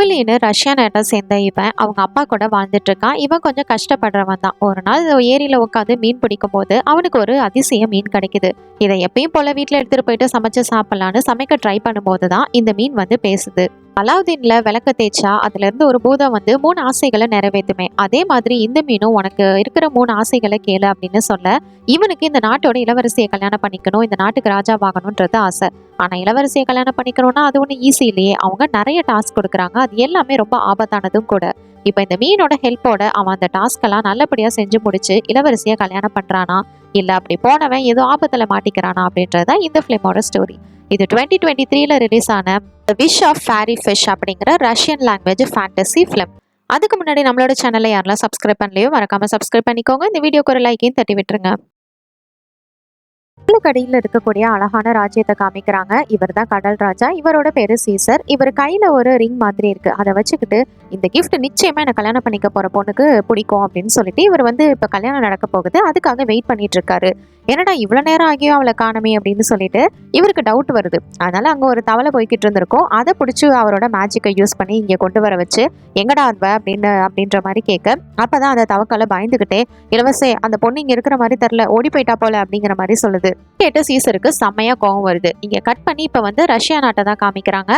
எமிலின்னு Russia நாட்டை சேர்ந்த இவன் அவங்க அப்பா கூட வாழ்ந்துட்டு இருக்கான். இவன் கொஞ்சம் கஷ்டப்படுறவன் தான். ஒரு நாள் ஏரியில உட்காந்து மீன் பிடிக்கும் போது அவனுக்கு ஒரு அதிசய மீன் கிடைக்குது. இதை எப்பயும் போல வீட்டுல எடுத்துட்டு போயிட்டு சமைச்சு சாப்பிடலான்னு சமைக்க ட்ரை பண்ணும்போது தான் இந்த மீன் வந்து பேசுது. அலாவுதீன்ல விளக்க தேய்ச்சா அதுல இருந்து ஒரு பூதம் வந்து 3 ஆசைகளை நிறைவேற்றுமே, அதே மாதிரி இந்த மீனும் உனக்கு இருக்கிற 3 ஆசைகளை கேளு அப்படின்னு சொல்ல, இவனுக்கு இந்த நாட்டோட இளவரசியை கல்யாணம் பண்ணிக்கணும், இந்த நாட்டுக்கு ராஜாவாகணும்ன்றது ஆசை. ஆனா இளவரசியை கல்யாணம் பண்ணிக்கணும்னா அது ஒண்ணு ஈஸி இல்லையே. அவங்க நிறைய டாஸ்க் கொடுக்குறாங்க, அது எல்லாமே ரொம்ப ஆபத்தானதும் கூட. இப்ப இந்த மீனோட ஹெல்ப்போட அவன் அந்த டாஸ்க் எல்லாம் நல்லபடியா செஞ்சு முடிச்சு இளவரசியை கல்யாணம் பண்றானா, இல்ல அப்படி போனவன் ஏதோ ஆபத்துல மாட்டிக்கிறானா அப்படின்றதான் இந்த ஃபிலிமோட ஸ்டோரி. இது 2023ல ரிலீஸ் ஆன the wish of fairy fish அப்படிங்கிற ரஷ்யன் லாங்குவேஜ் ஃபேண்டசி ஃபிலிம். அதுக்கு முன்னாடி நம்மளோட சேனலை யாரெல்லாம் சப்ஸ்கிரைப் பண்ணலையோ மறக்காம சப்ஸ்கிரைப் பண்ணிக்கோங்க. இந்த வீடியோக்கு ஒரு லைக்கையும் தட்டி விட்டுருங்க. கடல்கடியில் இருக்கக்கூடிய அழகான ராஜ்யத்தை காமிக்கிறாங்க. இவர் தான் கடல் ராஜா. இவரோட பேரு சீசர். இவர் கையில ஒரு ரிங் மாதிரி இருக்கு. அதை வச்சுக்கிட்டு இந்த கிஃப்ட் நிச்சயமா எனக்கு கல்யாணம் பண்ணிக்க போற பொண்ணுக்கு பிடிக்கும் அப்படின்னு சொல்லிட்டு இவர் வந்து இப்ப கல்யாணம் நடக்க போகுது, அதுக்காக வெயிட் பண்ணிட்டு இருக்காரு. என்னடா இவ்வளவு நேரம் ஆகியும் அவளை காணமே அப்படின்னு சொல்லிட்டு இவருக்கு டவுட் வருது. அதனால அங்க ஒரு தவளை போய்கிட்டு இருந்திருக்கும், அதை பிடிச்சி அவரோட மேஜிக்கை யூஸ் பண்ணி இங்க கொண்டு வர வச்சு எங்கடா அன்ப அப்படின்ற மாதிரி கேட்க, அப்பதான் அந்த தவக்கால பயந்துகிட்டே, இளவரசே அந்த பொண்ணு இங்க இருக்கிற மாதிரி தெரியல, ஓடி போயிட்டா போல அப்படிங்கிற மாதிரி சொல்லுது. கேட்டு சீசருக்கு செம்மையா கோவம் வருது. இங்க கட் பண்ணி இப்ப வந்து ரஷ்யா நாட்டை தான் காமிக்கிறாங்க.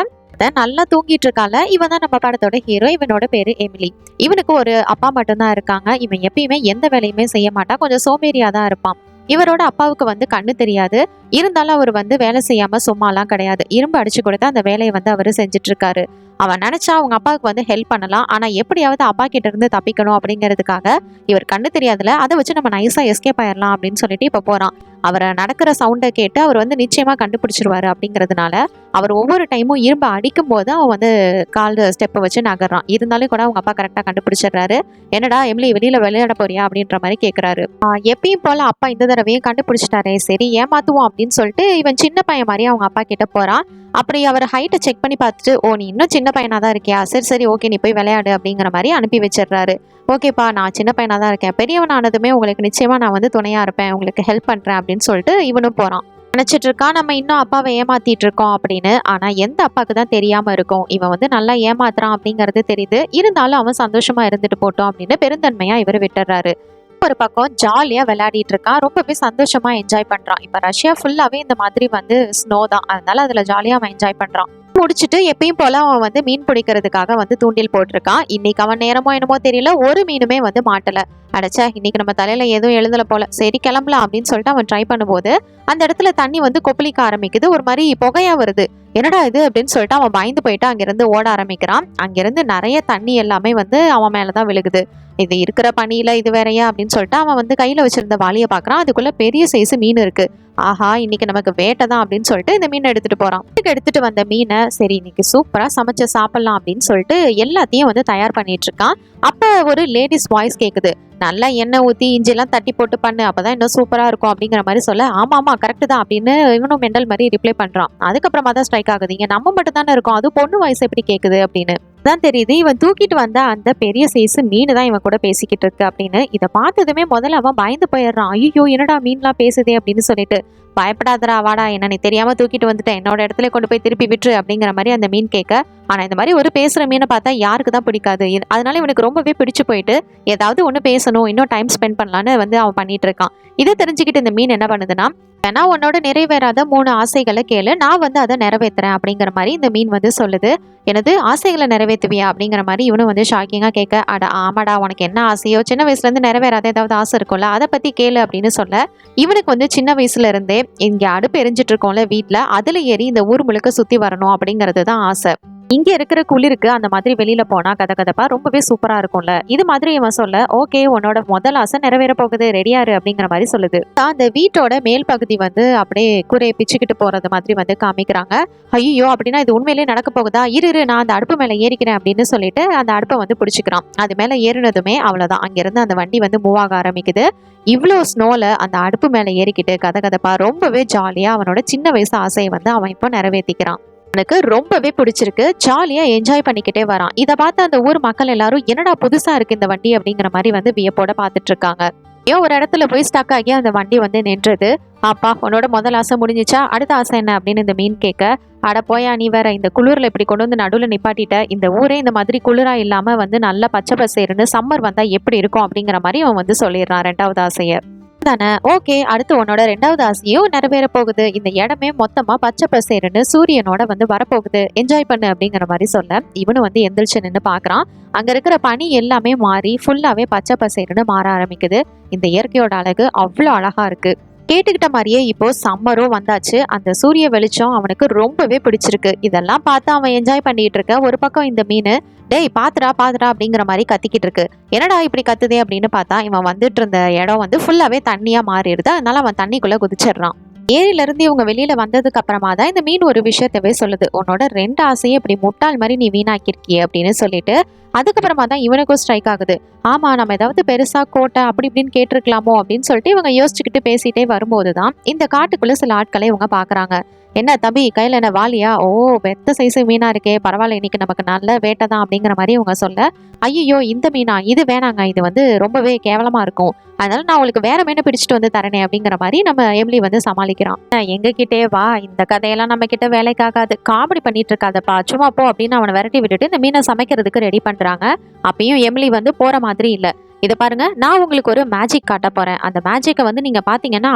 நல்லா தூங்கிட்டு இருக்கால, இவன் தான் நம்ம படத்தோட ஹீரோ. இவனோட பேரு எமிலி. இவனுக்கு ஒரு அப்பா மட்டும்தான் இருக்காங்க. இவன் எப்பயுமே எந்த வேலையுமே செய்ய மாட்டான், கொஞ்சம் சோம்பேறியா தான் இருப்பான். இவரோட அப்பாவுக்கு வந்து கண்ணு தெரியாது, இருந்தாலும் அவர் வந்து வேலை செய்யாம சும்மாலாம் கிடையாது. இரும்பு அடிச்சு கொடுத்து அந்த வேலையை வந்து அவரு செஞ்சுட்டு இருக்காரு. அவன் நினைச்சா அவங்க அப்பாவுக்கு வந்து ஹெல்ப் பண்ணலாம், ஆனா எப்படியாவது அப்பா கிட்ட இருந்து தப்பிக்கணும் அப்படிங்கிறதுக்காக இவர் கண்ணு தெரியாதுல, அதை வச்சு நம்ம நைஸா எஸ்கேப் ஆயிடலாம் அப்படின்னு சொல்லிட்டு இப்ப போறான். அவரை நடக்கிற சவுண்டை கேட்டு அவர் வந்து நிச்சயமா கண்டுபிடிச்சிருவாரு அப்படிங்கிறதுனால அவர் ஒவ்வொரு டைமும் இரும்பை அடிக்கும் போது அவன் வந்து கால் ஸ்டெப்பை வச்சு நகர்றான். இருந்தாலும் கூட அவங்க அப்பா கரெக்டா கண்டுபிடிச்சிடுறாரு. என்னடா எமிலி வெளியில விளையாட போறியா அப்படின்ற மாதிரி கேட்கிறாரு. எப்பயும் போல அப்பா இந்த தடவையும் கண்டுபிடிச்சிட்டாரே, சரி ஏமாத்துவோம் அப்படின்னு சொல்லிட்டு இவன் சின்ன பையன் மாதிரி அவங்க அப்பா கிட்ட போறான். அப்படி அவர் ஹைட்டை செக் பண்ணி பார்த்துட்டு, ஓ நீ இன்னும் சின்ன பையனா தான் இருக்கியா, சரி சரி ஓகே நீ போய் விளையாடு அப்படிங்கிற மாதிரி அனுப்பி வச்சிடுறாரு. ஓகேப்பா நான் சின்ன பையனா தான் இருக்கேன், பெரியவனானதுமே உங்களுக்கு நிச்சயமா நான் வந்து துணையா இருப்பேன், உங்களுக்கு ஹெல்ப் பண்றேன் அப்படின்னு சொல்லிட்டு இவனும் போறான். நினைச்சிட்டு இருக்கான் நம்ம இன்னும் அப்பாவை ஏமாத்திட்டு இருக்கோம் அப்படின்னு. ஆனா எந்த அப்பாவுக்கு தான் தெரியாம இருக்கும் இவன் வந்து நல்லா ஏமாத்துறான் அப்படிங்கிறது தெரியுது. இருந்தாலும் அவன் சந்தோஷமா இருந்துட்டு போட்டோம் அப்படின்னு பெருந்தன்மையா இவர் விட்டுறாரு. ஒரு பக்கம் ஜாலியா விளையாடிட்டு இருக்கான், ரொம்பவே சந்தோஷமா என்ஜாய் பண்றான். இப்ப ரஷ்யா ஃபுல்லாவே இந்த மாதிரி வந்து ஸ்னோ தான், அதனால அதுல ஜாலியா அவன் என்ஜாய் பண்றான். முடிச்சுட்டு எப்பயும் போல அவன் வந்து மீன் பிடிக்கிறதுக்காக வந்து தூண்டில் போட்டிருக்கான். இன்னைக்கு அவன் நேரமோ என்னமோ தெரியல, ஒரு மீனுமே வந்து மாட்டல. அடைச்சா இன்னைக்கு நம்ம தலையில எதுவும் எழுதல போல, சரி கிளம்பலாம் அப்படின்னு சொல்லிட்டு அவன் ட்ரை பண்ணும்போது அந்த இடத்துல தண்ணி வந்து கொப்பளிக்க ஆரம்பிக்குது, ஒரு மாதிரி புகையா வருது. என்னடா இது அப்படின்னு சொல்லிட்டு அவன் பயந்து போயிட்டு அங்கிருந்து ஓட ஆரம்பிக்கிறான். அங்கிருந்து நிறைய தண்ணி எல்லாமே வந்து அவன் மேலதான் விழுகுது. இது இருக்கிற பனியில இது வேறையா அப்படின்னு சொல்லிட்டு அவன் வந்து கையில வச்சிருந்த வாளியை பாக்குறான். அதுக்குள்ள பெரிய சைஸ் மீன் இருக்கு. ஆஹா இன்னைக்கு நமக்கு வேட்டை தான் அப்படின்னு சொல்லிட்டு இந்த மீனை எடுத்துட்டு போறான். எடுத்துட்டு வந்த மீனை சரி இன்னைக்கு சூப்பரா சமைச்சு சாப்பிடலாம் அப்படின்னு சொல்லிட்டு எல்லாத்தையும் வந்து தயார் பண்ணிட்டு இருக்கான். அப்ப ஒரு லேடிஸ் வாய்ஸ் கேக்குது, நல்லா எண்ணெய் ஊத்தி இஞ்சி எல்லாம் தட்டி போட்டு பண்ணு, அப்பதான் இன்னும் சூப்பரா இருக்கும் அப்படிங்கிற மாதிரி சொல்ல, ஆமா ஆமா கரெக்ட் தான் அப்படின்னு இவனும் மெண்டல் மாதிரி ரிப்ளை பண்றான். அதுக்கப்புறமா தான் ஸ்ட்ரைக் ஆகுது, இங்க நம்ம மட்டும் தானே இருக்கும், அது பொண்ணு வாய்ஸ் எப்படி கேக்குது அப்படின்னு தான் தெரியுது. இவன் தூக்கிட்டு வந்த அந்த பெரிய சைஸ் மீன் தான் இவன் கூட பேசிக்கிட்டு இருக்கு அப்படின்னு. இதை பார்த்ததுமே முதல்ல அவன் பயந்து போயிடுறான். ஐயோ என்னடா மீன்லாம் பேசுதே அப்படின்னு சொல்லிட்டு, பயப்படாதடா வாடா, என்ன நீ தெரியாம தூக்கிட்டு வந்துட்டேன், என்னோட இடத்துல கொண்டு போய் திருப்பி விட்டுரு அப்படிங்கிற மாதிரி அந்த மீன் கேட்க. ஆனா இந்த மாதிரி ஒரு பேசுற மீனை பார்த்தா யாருக்கு தான் பிடிக்காது. அதனால இவனுக்கு ரொம்பவே பிடிச்சு போயிட்டு ஏதாவது ஒண்ணு பேசணும், இன்னும் டைம் ஸ்பெண்ட் பண்ணலான்னு வந்து அவன் பண்ணிட்டு இருக்கான். இதை தெரிஞ்சுக்கிட்டு இந்த மீன் என்ன பண்ணுதுன்னா, ஏன்னா உன்னோட நிறைவேறாத 3 ஆசைகளை கேளு, நான் வந்து அதை நிறைவேற்றுறேன் அப்படிங்கிற மாதிரி இந்த மீன் வந்து சொல்லுது. எனது ஆசைகளை நிறைவேற்றுவியா அப்படிங்கிற மாதிரி இவனும் வந்து ஷாக்கிங்கா கேட்க, அட ஆமாடா உனக்கு என்ன ஆசையோ, சின்ன வயசுல இருந்து நிறைவேறாத ஏதாவது ஆசை இருக்கும்ல, அதை பத்தி கேளு அப்படின்னு சொல்ல, இவனுக்கு வந்து சின்ன வயசுல இருந்தே இங்க அடுப்பு எரிஞ்சிட்டு இருக்கோம்ல வீட்டுல, அதுல ஏறி இந்த ஊர் முழுக்க சுத்தி வரணும் அப்படிங்கிறது தான் ஆசை. இங்க இருக்கிற குளிருக்கு அந்த மாதிரி வெளியில போனா கதகதப்பா ரொம்பவே சூப்பரா இருக்கும்ல. இது மாதிரி இவன் சொல்ல, ஓகே உன்னோட முதல் ஆசை நிறைவேற போகுது, ரெடியாரு அப்படிங்கிற மாதிரி சொல்லுது. அந்த வீட்டோட மேல் பகுதி வந்து அப்படியே கூரையை பிச்சுக்கிட்டு போறது மாதிரி வந்து காமிக்கிறாங்க. ஐயோ அப்படின்னா இது உண்மையிலேயே நடக்க போகுதா, இரு நான் அந்த அடுப்பு மேல ஏறிக்கிறேன் அப்படின்னு சொல்லிட்டு அந்த அடுப்பை வந்து பிடிச்சிக்கிறான். அது மேல ஏறினதுமே அவ்வளவுதான், அங்கிருந்து அந்த வண்டி வந்து மூவ் ஆக ஆரம்பிக்குது. இவ்வளோ ஸ்னோல அந்த அடுப்பு மேல ஏறிக்கிட்டு கதகதப்பா ரொம்பவே ஜாலியா அவனோட சின்ன வயசு ஆசையை வந்து அவன் இப்போ நிறைவேற்றிக்கிறான். எனக்கு ரொம்பவே பிடிச்சிருக்கு, ஜாலியா என்ஜாய் பண்ணிக்கிட்டே வரான். இதை பார்த்து அந்த ஊர் மக்கள் எல்லாரும் என்னடா புதுசா இருக்கு இந்த வண்டி அப்படிங்கிற மாதிரி வந்து வியப்போட பார்த்துட்டு இருக்காங்க. ஏன் ஒரு இடத்துல போய் ஸ்டக் ஆகி அந்த வண்டி வந்து நின்றுது. அப்பா உன்னோட முதல் ஆசை முடிஞ்சிச்சா, அடுத்த ஆசை என்ன அப்படின்னு இந்த மீன் கேட்க, அட போயா நீ வேற, இந்த குளிர்ல இப்படி கொண்டு வந்து நடுவில் நிப்பாட்டிட்ட, இந்த ஊரே இந்த மாதிரி குளிரா இல்லாம வந்து நல்ல பச்சை பசேருன்னு சம்மர் வந்தா எப்படி இருக்கும் அப்படிங்கிற மாதிரி அவன் வந்து சொல்லிடுறான் ரெண்டாவது ஆசைய. தானே ஓகே, அடுத்து உன்னோட ரெண்டாவது ஆசையும் நிறைவேற போகுது. இந்த இடமே மொத்தமா பச்சை பசேருன்னு சூரியனோட வந்து வரப்போகுது, என்ஜாய் பண்ணு அப்படிங்கிற மாதிரி சொல்ல இவனு வந்து எந்திரிச்சு நின்று பாக்குறான். அங்க இருக்கிற பனி எல்லாமே மாறி ஃபுல்லாவே பச்சை பசேருன்னு மாற ஆரம்பிக்குது. இந்த இயற்கையோட அழகு அவ்வளோ அழகா இருக்கு. கேட்டுக்கிட்ட மாதிரியே இப்போ சம்மரும் வந்தாச்சு. அந்த சூரிய வெளிச்சம் அவனுக்கு ரொம்பவே பிடிச்சிருக்கு. இதெல்லாம் பார்த்து அவன் என்ஜாய் பண்ணிட்டு இருக்க ஒரு பக்கம் இந்த மீன், டேய் பாத்துடா பாத்துடா அப்படிங்கிற மாதிரி கத்திக்கிட்டு இருக்கு. என்னடா இப்படி கத்துதே அப்படின்னு பார்த்தா இவன் வந்துட்டு இருந்த இடம் வந்து ஃபுல்லாவே தண்ணியா மாறிடுது. அதனால அவன் தண்ணிக்குள்ள குதிச்சிடுறான். ஏரியில இருந்து இவங்க வெளியில வந்ததுக்கு அப்புறமா தான் இந்த மீன் ஒரு விஷயத்தவே சொல்லுது. உன்னோட 2 ஆசையும் இப்படி முட்டாள் மாதிரி நீ வீணாக்கிருக்கிய அப்படின்னு சொல்லிட்டு அதுக்கப்புறமா தான் இவனுக்கும் ஸ்ட்ரைக் ஆகுது. ஆமா, நம்ம ஏதாவது பெருசா கோட்டை அப்படி இப்படின்னு கேட்டிருக்கலாமோ அப்படின்னு சொல்லிட்டு இவங்க யோசிச்சுக்கிட்டு பேசிட்டே வரும்போது தான் இந்த காட்டுக்குள்ள சில ஆட்களை இவங்க பாக்குறாங்க. என்ன தம்பி, கையில என்ன வாலியா? ஓ, பெத்த சைஸு மீனா இருக்கே, பரவாயில்ல, இன்னைக்கு நமக்கு நல்ல வேட்டை தான் அப்படிங்கிற மாதிரி இவங்க சொல்ல, ஐயோ இந்த மீனா, இது வேணாங்க, இது வந்து ரொம்பவே கேவலமா இருக்கும், அதனால நான் உங்களுக்கு வேற மீனை பிடிச்சிட்டு வந்து தரேனே அப்படிங்கிற மாதிரி நம்ம எம்லி வந்து சமாளிக்கிறான். எங்க கிட்டே வா, இந்த கதையெல்லாம் நம்ம கிட்ட வேலைக்காகாது, காமெடி பண்ணிட்டு இருக்காதப்பா, சும்மா போ அப்படின்னு அவனை விரட்டி விட்டுட்டு இந்த மீனை சமைக்கிறதுக்கு ரெடி பண்றாங்க. அப்பயும் எம்லி வந்து போற மாதிரி இல்ல. இதை பாருங்க, நான் உங்களுக்கு ஒரு மேஜிக் காட்ட போறேன், அந்த மேஜிக்கை வந்து நீங்க பாத்தீங்கன்னா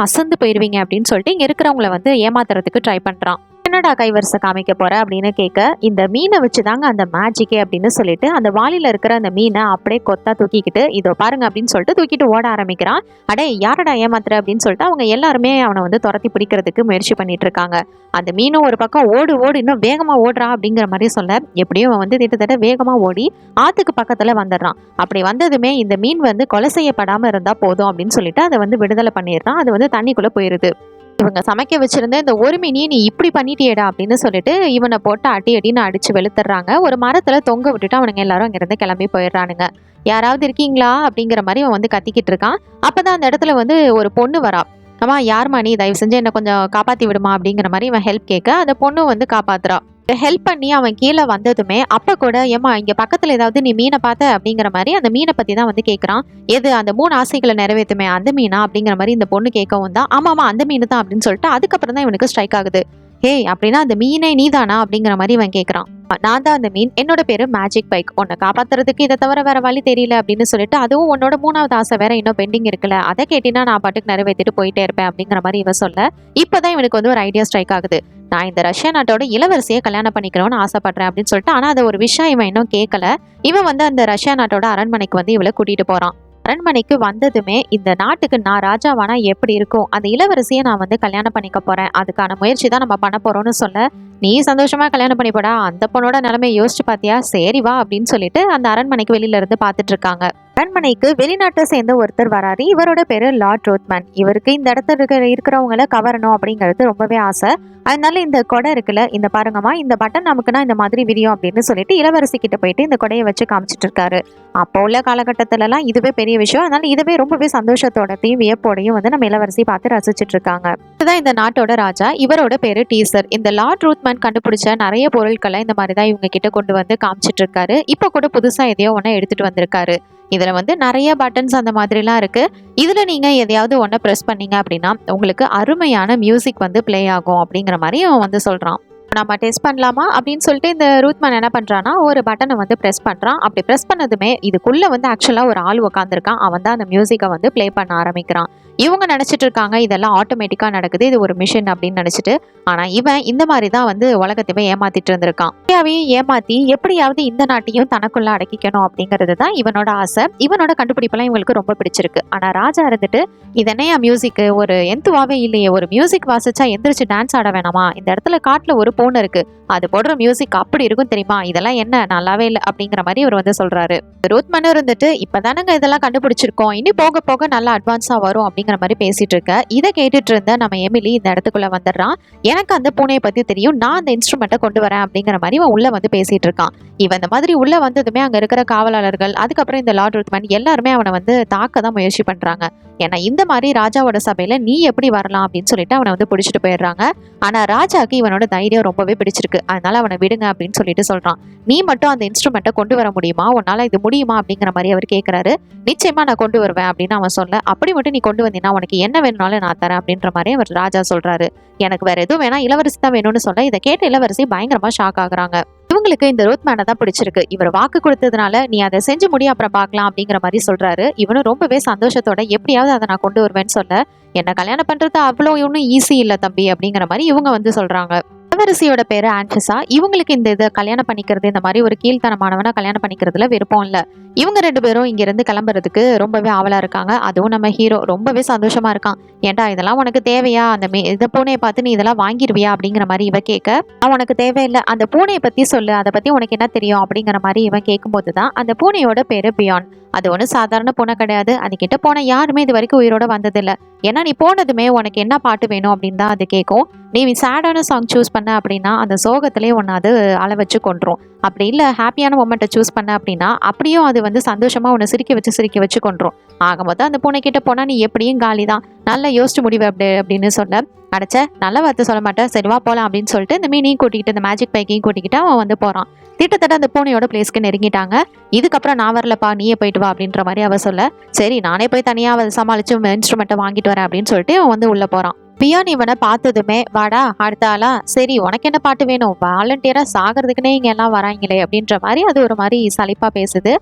அசந்து போயிருவீங்க அப்படின்னு சொல்லிட்டு இங்க இருக்கிறவங்கள வந்து ஏமாத்துறதுக்கு ட்ரை பண்றான். என்னடா கைவரிசை காமிக்க போற அப்படின்னு கேட்க, இந்த மீனை வச்சுதாங்க அந்த மேஜிக்கே அப்படின்னு சொல்லிட்டு அந்த வாளியில இருக்கிற அந்த மீனை அப்படியே கொத்தா தூக்கிக்கிட்டு இதோ பாருங்க அப்படின்னு சொல்லிட்டு தூக்கிட்டு ஓட ஆரம்பிக்கிறான். அடே யாரடா ஏமாத்துற அப்படின்னு சொல்லிட்டு அவங்க எல்லாருமே அவனை வந்து துரத்தி பிடிக்கிறதுக்கு முயற்சி பண்ணிட்டு இருக்காங்க. அந்த மீனும் ஒரு பக்கம் ஓடு ஓடு இன்னும் வேகமா ஓடுறா அப்படிங்கிற மாதிரி சொல்ல, எப்படியும் அவன் வந்து திட்டத்தட்ட வேகமா ஓடி ஆத்துக்கு பக்கத்துல வந்துடுறான். அப்படி வந்ததுமே இந்த மீன் வந்து கொலை செய்யப்படாம இருந்தா போதும் அப்படின்னு சொல்லிட்டு அதை வந்து விடுதலை பண்ணிடுறான். அது வந்து தண்ணிக்குள்ள போயிருது. இவங்க சமைக்க வச்சிருந்த இந்த ஒரு மீனியை நீ இப்படி பண்ணிட்டியேடா அப்படின்னு சொல்லிட்டு இவனை போட்டு அடி அடின்னு அடிச்சு வெளுத்துறாங்க. ஒரு மரத்துல தொங்க விட்டுட்டு அவனுங்க எல்லாரும் அங்கிருந்து கிளம்பி போயிடுறானுங்க. யாராவது இருக்கீங்களா அப்படிங்கிற மாதிரி அவன் வந்து கத்திக்கிட்டு இருக்கான். அப்பதான் அந்த இடத்துல வந்து ஒரு பொண்ணு வரா. அம்மா யாருமா நீ, தயவு செஞ்சு என்ன கொஞ்சம் காப்பாத்தி விடுமா அப்படிங்கிற மாதிரி இவன் ஹெல்ப் கேட்க அந்த பொண்ணு வந்து காப்பாத்துறா. ஹெல்ப் பண்ணி அவன் கீழே வந்ததுமே அப்ப கூட ஏமா இங்க பக்கத்துல ஏதாவது நீ மீனை பார்த்த அப்படிங்கிற மாதிரி அந்த மீனை பத்தி தான் வந்து கேட்கறான். எது, அந்த 3 ஆசைகளை நிறைவேற்றுமே அந்த மீனா அப்படிங்கிற மாதிரி இந்த பொண்ணு கேட்கவும் தான் ஆமாமா அந்த மீன் தான் அப்படின்னு சொல்லிட்டு அதுக்கப்புறம் தான் இவனுக்கு ஸ்ட்ரைக் ஆகுது. ஹேய், அப்படின்னா அந்த மீனே நீதானா அப்படிங்கிற மாதிரி இவன் கேட்கறான். நான் தான் அந்த மீன், என்னோட பேரு மேஜிக் பைக், உன்னை காப்பாத்துறதுக்கு இதை தவிர வேற வழி தெரியல அப்படின்னு சொல்லிட்டு, அதுவும் உன்னோட 3வது ஆசை வேற இன்னும் பெண்டிங் இருக்குல்ல, அதை கேட்டினா நான் பாட்டுக்கு நிறைவேற்றிட்டு போயிட்டே இருப்பேன் அப்படிங்கிற மாதிரி இவன் சொல்ல, இப்பதான் இவனுக்கு வந்து ஒரு ஐடியா ஸ்ட்ரைக் ஆகுது. நான் இந்த ரஷ்யா நாட்டோட இளவரசியை கல்யாணம் பண்ணிக்கிறோன்னு ஆசைப்படுறேன் அப்படின்னு சொல்லிட்டு, ஆனா அதை ஒரு விஷயம் இவன் இன்னும் கேட்கல. இவன் வந்து அந்த ரஷ்யா நாட்டோட அரண்மனைக்கு வந்து இவளை கூட்டிட்டு போறான். அரண்மனைக்கு வந்ததுமே இந்த நாட்டுக்கு நான் ராஜாவானா எப்படி இருக்கும், அந்த இளவரசியை நான் வந்து கல்யாணம் பண்ணிக்க போறேன், அதுக்கான முயற்சி தான் நம்ம பண்ண போறோம்னு சொல்ல, நீ சந்தோஷமா கல்யாணம் பண்ணிப்படா, அந்த பொண்ணோட நிலைமையை யோசிச்சு பாத்தியா, சரி வா அப்படின்னு சொல்லிட்டு அந்த அரண்மனைக்கு வெளியில இருந்து பாத்துட்டு இருக்காங்க. அரண்மனைக்கு வெளிநாட்டை சேர்ந்த ஒருத்தர் வராரு. இவரோட பேரு லார்ட் ரோத்மன். இவருக்கு இந்த இடத்துல இருக்கிறவங்களை கவரணும் அப்படிங்கிறது ரொம்பவே ஆசை. அதனால இந்த கொடை இருக்குல்ல, இந்த பாருங்கம்மா, இந்த பட்டன் நமக்குன்னா இந்த மாதிரி விரியும் அப்படின்னு சொல்லிட்டு இளவரசி கிட்ட போயிட்டு இந்த கொடையை வச்சு காமிச்சிட்டு இருக்காரு. அப்போ உள்ள காலகட்டத்துல எல்லாம் இதுவே பெரிய விஷயம். அதனால இதுவே ரொம்பவே சந்தோஷத்தோடத்தையும் வியப்போடையும் வந்து நம்ம இளவரசி பார்த்து ரசிச்சிட்டு இருக்காங்க. இதுதான் இந்த நாட்டோட ராஜா. இவரோட பேரு டீசர். இந்த லார்ட் ரூத்மன் கண்டுபிடிச்ச நிறைய பொருட்களை இந்த மாதிரிதான் இவங்க கிட்ட கொண்டு வந்து காமிச்சிட்டு இருக்காரு. இப்ப கூட புதுசா எதையோ ஒன்ன எடுத்துட்டு வந்திருக்காரு. இதுல வந்து நிறைய பட்டன்ஸ் அந்த மாதிரிலாம் இருக்கு. இதுல நீங்க எதையாவது ஒன்ன ப்ரெஸ் பண்ணீங்க அப்படின்னா உங்களுக்கு அருமையான மியூசிக் வந்து பிளே ஆகும் அப்படிங்கிற மாதிரி அவன் வந்து சொல்றான். நம்ம டெஸ்ட் பண்ணலாமா அப்படின்னு சொல்லிட்டு இந்த ரூத்மன் என்ன பண்றான்னா ஒரு பட்டனை வந்து ப்ரெஸ் பண்றான். அப்படி ப்ரெஸ் பண்ணதுமே இதுக்குள்ள வந்து ஆக்சுவலா ஒரு ஆள் உட்காந்துருக்கான். அவன் தான் அந்த மியூசிக்கை வந்து பிளே பண்ண ஆரம்பிக்கிறான். இவங்க நினைச்சிட்டு இருக்காங்க இதெல்லாம் ஆட்டோமேட்டிக்கா நடக்குது, இது ஒரு மிஷின் அப்படின்னு நினைச்சிட்டு. ஆனா இவன் இந்த மாதிரி தான் வந்து உலகத்தையே ஏமாத்திட்டு இருந்திருக்கான். இந்தியாவையும் ஏமாத்தி எப்படியாவது இந்த நாட்டையும் தனக்குள்ள அடக்கிக்கணும் அப்படிங்கிறது தான் இவனோட ஆசை. இவனோட கண்டுபிடிப்பெல்லாம் இவங்களுக்கு ரொம்ப பிடிச்சிருக்கு. ஆனா ராஜா இருந்துட்டு இதனையா மியூசிக், ஒரு எந்துவாவே இல்லையே, ஒரு மியூசிக் வாசிச்சா எந்திரிச்சு டான்ஸ் ஆட வேணாமா, இந்த இடத்துல காட்டுல ஒரு போன் இருக்கு, அது போடுற மியூசிக் அப்படி இருக்கும் தெரியுமா, இதெல்லாம் என்ன நல்லாவே இல்லை அப்படிங்கிற மாதிரி இவர் வந்து சொல்றாரு. ரூத்மன் இருந்துட்டு இப்பதானங்க இதெல்லாம் கண்டுபிடிச்சிருக்கோம், இனி போக போக நல்லா அட்வான்ஸா வரும் அப்படிங்கிற மாதிரி பேசிட்டு இருக்க. இதை கேட்டுட்டு இருந்த நம்ம எமிலி இந்த இடத்துக்குள்ள வந்துடுறான். எனக்கு அந்த பூனையை பத்தி தெரியும், நான் அந்த இன்ஸ்ட்ருமெண்ட்டை கொண்டு வரேன் அப்படிங்கிற மாதிரி இவன் உள்ள வந்து பேசிட்டு இருக்கான். இவன் இந்த மாதிரி உள்ள வந்ததுமே அங்க இருக்கிற காவலாளர்கள் அதுக்கப்புறம் இந்த லார்ட் ரூத்மன் எல்லாருமே அவனை வந்து தாக்க தான் முயற்சி பண்றாங்க. ஏன்னா இந்த மாதிரி ராஜாவோட சபையில நீ எப்படி வரலாம் அப்படின்னு சொல்லிட்டு அவனை வந்து பிடிச்சிட்டு போயிடுறாங்க. ஆனா ராஜாக்கு இவனோட தைரியம் ரொம்பவே பிடிச்சிருக்கு, அதனால அவனை விடுங்க அப்படின்னு சொல்லிட்டு சொல்றான். நீ மட்டும் அந்த இன்ஸ்ட்ருமெண்ட்டை கொண்டு வர முடியுமா, உன்னால இது முடியுமா அப்படிங்கிற மாதிரி அவர் கேட்கறாரு. நிச்சயமா நான் கொண்டு வருவேன் அப்படின்னு அவன் சொல்ல, அப்படி மட்டும் நீ கொண்டு வந்தீங்கன்னா உனக்கு என்ன வேணும்னாலும் நான் தரேன் அப்படின்ற மாதிரி அவர் ராஜா சொல்றாரு. எனக்கு வேற எதுவும் வேணா, இளவரசி தான் வேணும்னு சொல்ல, இதை கேட்ட இளவரசி பயங்கரமா ஷாக் ஆகுறாங்க. இவங்களுக்கு இந்த ரோத்மேனை தான் பிடிச்சிருக்கு, இவர் வாக்கு கொடுத்ததுனால நீ அதை செஞ்சு முடியும் அப்புறம் பார்க்கலாம் அப்படிங்கிற மாதிரி சொல்றாரு. இவனும் ரொம்பவே சந்தோஷத்தோட எப்படியாவது அதை நான் கொண்டு வருவேன்னு சொல்ல, என்ன கல்யாணம் பண்றது அவ்வளோ ஒன்றும் ஈஸி இல்லை தம்பி அப்படிங்கிற மாதிரி இவங்க வந்து சொல்றாங்க. இளவரசியோட பேரு ஆன்ஃபிசா. இவங்களுக்கு இந்த இதை கல்யாணம் பண்ணிக்கிறது, இந்த மாதிரி ஒரு கீழ்த்தனமானவனை கல்யாணம் பண்ணிக்கிறதுல விருப்பம் இல்லை. இவங்க 2 பேரும் இங்க இருந்து கிளம்புறதுக்கு ரொம்பவே ஆவலா இருக்காங்க. அதுவும் நம்ம ஹீரோ ரொம்பவே சந்தோஷமா இருக்கான். ஏன்டா இதெல்லாம் உனக்கு தேவையா, அந்த இதை பூனையை பார்த்து நீ இதெல்லாம் வாங்கிடுவியா அப்படிங்கிற மாதிரி இவ கேட்க, உனக்கு தேவையில்லை, அந்த பூனையை பத்தி சொல்லு, அதை பத்தி உனக்கு என்ன தெரியும் அப்படிங்கிற மாதிரி இவன் கேட்கும்போது தான் அந்த பூனையோட பேரு பியான். அது ஒன்றும் சாதாரண பூனை கிடையாது. அது கிட்ட போன யாருமே இது வரைக்கும் உயிரோட வந்ததில்லை. ஏன்னா நீ போனதுமே உனக்கு என்ன பாட்டு வேணும் அப்படின்னு தான் அது கேட்கும். நீ சேடான சாங் சூஸ் பண்ண அப்படின்னா அந்த சோகத்திலே ஒன்று அது அள வச்சு கொண்டுரும். அப்படி இல்லை ஹாப்பியான மொமெண்ட்டை சூஸ் பண்ண அப்படின்னா அப்படியும் அது வந்து சந்தோஷமா உன்னை சிரிக்க வச்சு கொண்டுரும். ஆக மொத்தம் அந்த பூனை கிட்ட போனால் நீ எப்படியும் காலி தான், நல்லா யோசிச்சு முடிவு அப்படின்னு சொல்ல, அடைச்ச நல்ல வார்த்தை சொல்ல மாட்டேன், சரிவா போகலாம் அப்படின்னு சொல்லிட்டு இந்த மீனையும் கூட்டிக்கிட்டு இந்த மேஜிக் பைக்கையும் கூட்டிக்கிட்டு அவன் வந்து போகிறான். திட்டத்தட்ட அந்த பூனையோட பிளேஸ்க்கு நெருங்கிட்டாங்க. இதுக்கப்புறம் நான் வரலப்பா, நீயே போயிட்டு வா அப்படின்ற மாதிரி அவ சொல்ல, சரி நானே போய் தனியாக அவள் சமாளிச்சு இன்ஸ்ட்ருமெண்ட்டை வாங்கிட்டு வரேன் அப்படின்னு சொல்லிட்டு அவன் வந்து உள்ளே போகிறான். பியான் இவனை பார்த்ததுமே, வாடா அடுத்த ஆளா, சரி உனக்கு என்ன பாட்டு வேணும், வாலண்டியரா சாகிறதுக்குன்னே இங்கே எல்லாம் வராங்களே அப்படின்ற மாதிரி அது ஒரு மாதிரி சலிப்பா பேசுது.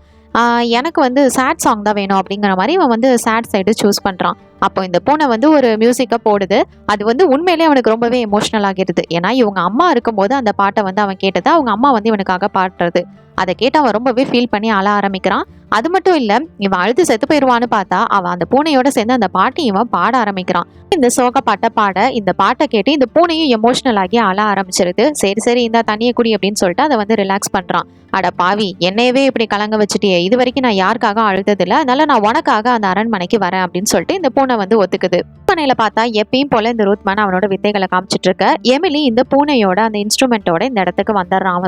எனக்கு வந்து சேட் சாங் தான் வேணும் அப்படிங்கிற மாதிரி இவன் வந்து சேட் சைடு சூஸ் பண்ணுறான். அப்போ இந்த பூனை வந்து ஒரு மியூசிக்கை போடுது. அது வந்து உண்மையிலே அவனுக்கு ரொம்பவே எமோஷனல் ஆகிடுது. ஏன்னா இவங்க அம்மா இருக்கும்போது அந்த பாட்டை வந்து அவன் கேட்டது, அவங்க அம்மா வந்து இவனுக்காக பாடுறது. அதை கேட்டு அவன் ரொம்பவே ஃபீல் பண்ணி அழ ஆரம்பிக்கிறான். அது மட்டும் இல்லை, இவன் அழுது செத்து போயிடுவான்னு பார்த்தா அவன் அந்த பூனையோட சேர்ந்து அந்த பாட்டை இவன் பாட ஆரம்பிக்கிறான். இந்த சோக பாட்டை பாட இந்த பாட்டை கேட்டு இந்த பூனையும் எமோஷனல் ஆகி அழ ஆரம்பிச்சிருது. சரி இந்த தண்ணியை குடி அப்படின்னு சொல்லிட்டு அதை வந்து ரிலாக்ஸ் பண்றான். அட பாவி, என்னையவே இப்படி கலங்க வச்சுட்டியே, இது வரைக்கும் நான் யாருக்காக அழுததில்லை, அதனால நான் உனக்காக அந்த அரண்மனைக்கு வரேன் அப்படின்னு சொல்லிட்டு இந்த பூனை வந்து ஒத்துக்குது. அரண்மனையில பார்த்தா எப்பயும் போல இந்த ரூத்மேன் அவனோட வித்தைகளை காமிச்சிட்டு இருக்க, எமிலி இந்த பூனையோட அந்த இன்ஸ்ட்ருமெண்ட்டோட இந்த இடத்துக்கு வந்துடுறான்.